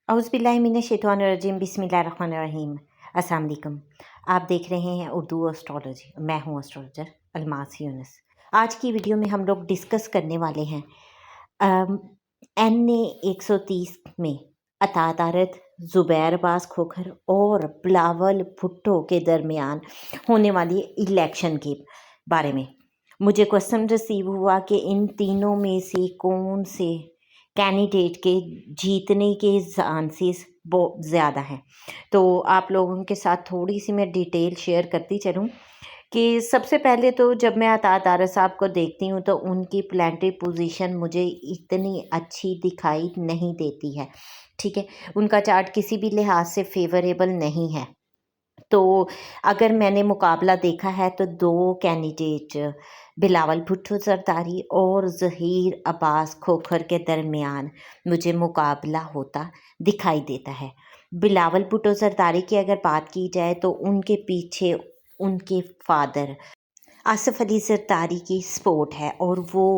औज़ुबिल्लाहिमिनश्शैतानिर्रजीम बिस्मिल्लाहिर्रहमानिर्रहीम। अस्सलाम वालेकुम। आप देख रहे हैं उर्दू एस्ट्रोलॉजी। मैं हूँ एस्ट्रोलॉजर अलमास यूनुस। आज की वीडियो में हम लोग डिस्कस करने वाले हैं NA 130 में अतातारत ज़ुबैर अब्बास खोखर और बिलावल भुट्टो के दरमियान होने वाली इलेक्शन के बारे में मुझे क्वेश्चन रिसीव हुआ कि इन तीनों में से कौन से कैंडिडेट के जीतने के चांसेस बहुत ज़्यादा हैं। तो आप लोगों के साथ थोड़ी सी मैं डिटेल शेयर करती चलूँ कि सबसे पहले तो जब मैं अता तारा साहब को देखती हूँ तो उनकी प्लानिटरी पोजीशन मुझे इतनी अच्छी दिखाई नहीं देती है। ठीक है, उनका चार्ट किसी भी लिहाज से फेवरेबल नहीं है। तो अगर मैंने मुकाबला देखा है तो दो कैंडिडेट बिलावल भुट्टो जरदारी और ज़हीर अब्बास खोखर के दरमियान मुझे मुकाबला होता दिखाई देता है। बिलावल भुट्टो जरदारी की अगर बात की जाए तो उनके पीछे उनके फादर आसिफ अली जरदारी की सपोर्ट है और वो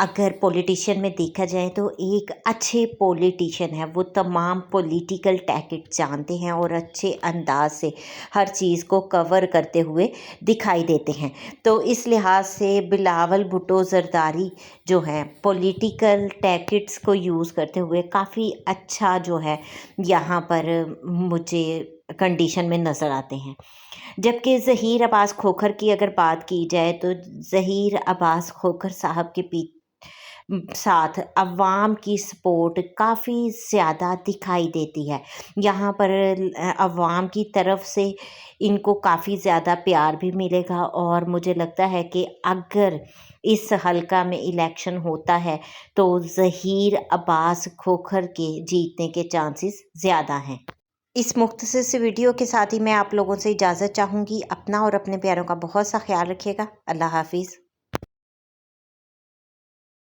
अगर पॉलिटिशियन में देखा जाए तो एक अच्छे पॉलिटिशियन है। वो तमाम पॉलिटिकल टैक्टिक्स जानते हैं और अच्छे अंदाज से हर चीज़ को कवर करते हुए दिखाई देते हैं। तो इस लिहाज से बिलावल भुट्टो जरदारी जो है पॉलिटिकल टैक्टिक्स को यूज़ करते हुए काफ़ी अच्छा जो है यहाँ पर मुझे कंडीशन में नज़र आते हैं। जबकि ज़हीर अब्बास खोखर की अगर बात की जाए तो ज़हीर अब्बास खोखर साहब के साथ अवाम की सपोर्ट काफ़ी ज़्यादा दिखाई देती है। यहाँ पर अवाम की तरफ से इनको काफ़ी ज़्यादा प्यार भी मिलेगा और मुझे लगता है कि अगर इस हलका में इलेक्शन होता है तो ज़हीर अब्बास खोखर के जीतने के चांसेस ज़्यादा हैं। इस मुख्तसर से वीडियो के साथ ही मैं आप लोगों से इजाज़त चाहूँगी। अपना और अपने प्यारों का बहुत सा ख्याल रखिएगा। अल्लाह हाफिज़।